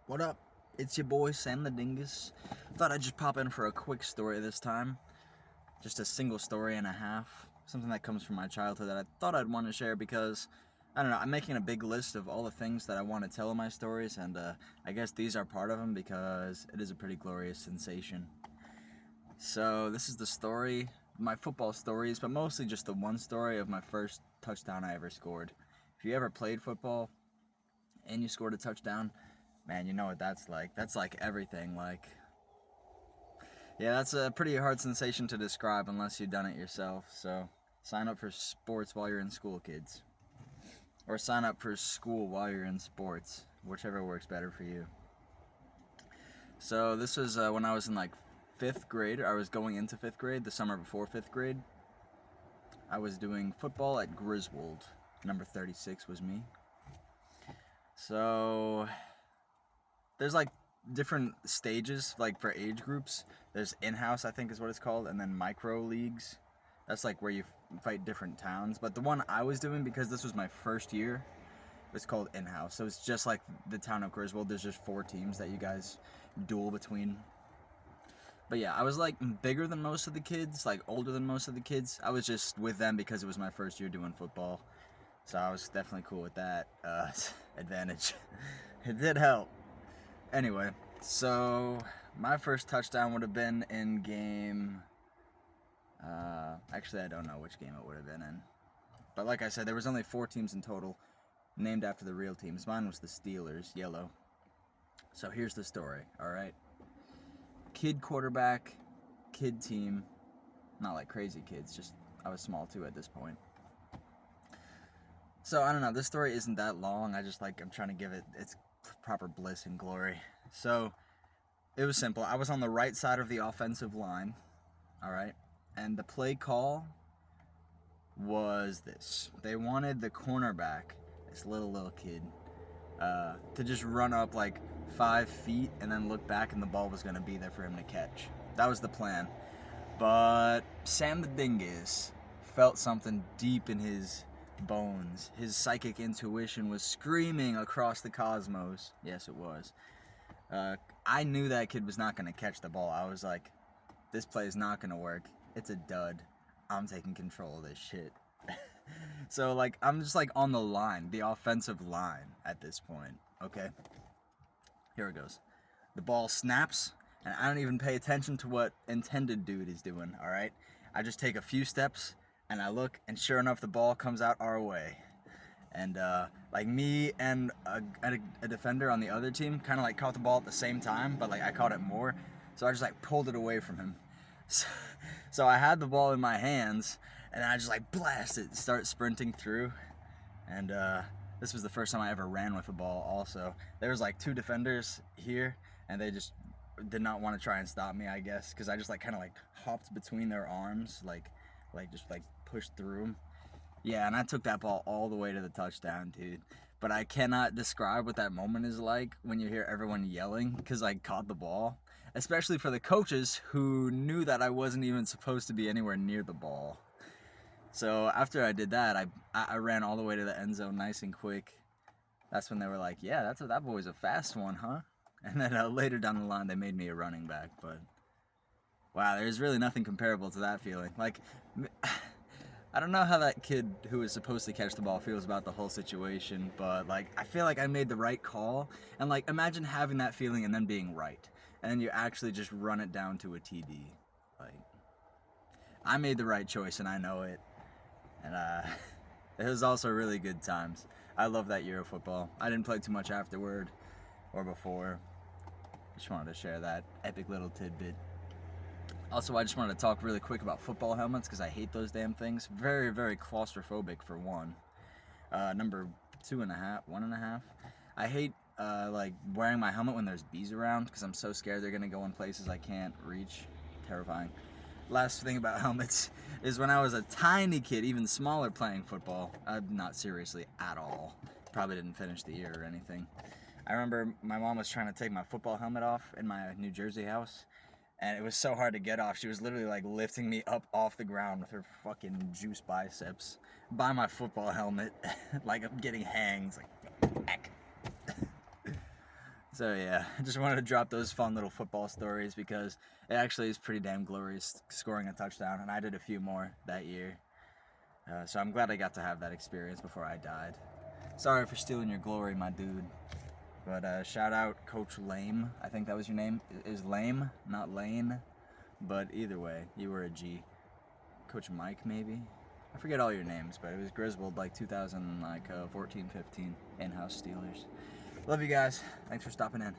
What up? It's your boy Sam the Dingus. Thought I'd just pop in for a quick story this time. Just a single story and a half. Something that comes from my childhood that I thought I'd want to share because, I don't know, I'm making a big list of all the things that I want to tell in my stories, and I guess these are part of them because it is a pretty glorious sensation. So, this is the story, my football stories, but mostly just the one story of my first touchdown I ever scored. If you ever played football and you scored a touchdown, man, you know what that's like. That's like everything. Yeah, that's a pretty hard sensation to describe unless you've done it yourself. So, sign up for sports while you're in school, kids. Or sign up for school while you're in sports, whichever works better for you. So, this was when I was in like 5th grade. I was going into 5th grade, the summer before 5th grade. I was doing football at Griswold. Number 36 was me. So, there's like different stages like for age groups. There's in-house, I think is what it's called, and then micro leagues. That's like where you fight different towns. But the one I was doing, because this was my first year, it's called in-house. So it's just like the town of Griswold. There's just 4 teams that you guys duel between. But yeah, I was like bigger than most of the kids, like older than most of the kids. I was just with them because it was my first year doing football. So I was definitely cool with that advantage. It did help. Anyway, so my first touchdown would have been in game. Actually, I don't know which game it would have been in. But like I said, there was only 4 teams in total, named after the real teams. Mine was the Steelers, yellow. So here's the story, alright? Kid quarterback, kid team. Not like crazy kids, just I was small too at this point. So I don't know, this story isn't that long. I'm trying to give it its proper bliss and glory. So it was simple. I was on the right side of the offensive line, all right, and the play call was this. They wanted the cornerback, this little kid, to just run up like 5 feet and then look back, and the ball was going to be there for him to catch. That was the plan. But Sam the Dingus felt something deep in his bones. His psychic intuition was screaming across the cosmos. Yes, it was. I knew that kid was not going to catch the ball. I was like, this play is not going to work. It's a dud. I'm taking control of this shit. So, like, I'm just, like, on the line, the offensive line at this point, okay? Here it goes. The ball snaps, and I don't even pay attention to what intended dude is doing, all right? I just take a few steps, and I look, and sure enough, the ball comes out our way. And like me and a defender on the other team kind of like caught the ball at the same time, but like I caught it more, so I just like pulled it away from him. So I had the ball in my hands, and I just like blast it, start sprinting through, and this was the first time I ever ran with a ball. Also, there was like 2 defenders here, and they just did not want to try and stop me, I guess, because I just like kind of like hopped between their arms, like just like pushed through them. Yeah, and I took that ball all the way to the touchdown, dude. But I cannot describe what that moment is like when you hear everyone yelling because I caught the ball. Especially for the coaches who knew that I wasn't even supposed to be anywhere near the ball. So after I did that, I ran all the way to the end zone nice and quick. That's when they were like, yeah, that boy's a fast one, huh? And then later down the line, they made me a running back. But wow, there's really nothing comparable to that feeling. Like, I don't know how that kid who was supposed to catch the ball feels about the whole situation, but like I feel like I made the right call. And like imagine having that feeling and then being right, and then you actually just run it down to a TD. Like I made the right choice and I know it. And it was also really good times. I love that year of football. I didn't play too much afterward or before. Just wanted to share that epic little tidbit. Also, I just wanted to talk really quick about football helmets because I hate those damn things. Very, very claustrophobic for one. Number 2.5, 1.5. I hate like wearing my helmet when there's bees around because I'm so scared they're gonna go in places I can't reach. Terrifying. Last thing about helmets is when I was a tiny kid, even smaller, playing football. Not seriously at all. Probably didn't finish the year or anything. I remember my mom was trying to take my football helmet off in my New Jersey house. And it was so hard to get off. She was literally like lifting me up off the ground with her fucking juice biceps by my football helmet. Like I'm getting hangs. Like, heck. So yeah, I just wanted to drop those fun little football stories because it actually is pretty damn glorious scoring a touchdown, and I did a few more that year. So I'm glad I got to have that experience before I died. Sorry for stealing your glory, my dude. But shout out Coach Lame. I think that was your name. Is Lame, not Lane. But either way, you were a G. Coach Mike, maybe? I forget all your names, but it was Griswold like 2014, 15 in-house Steelers. Love you guys. Thanks for stopping in.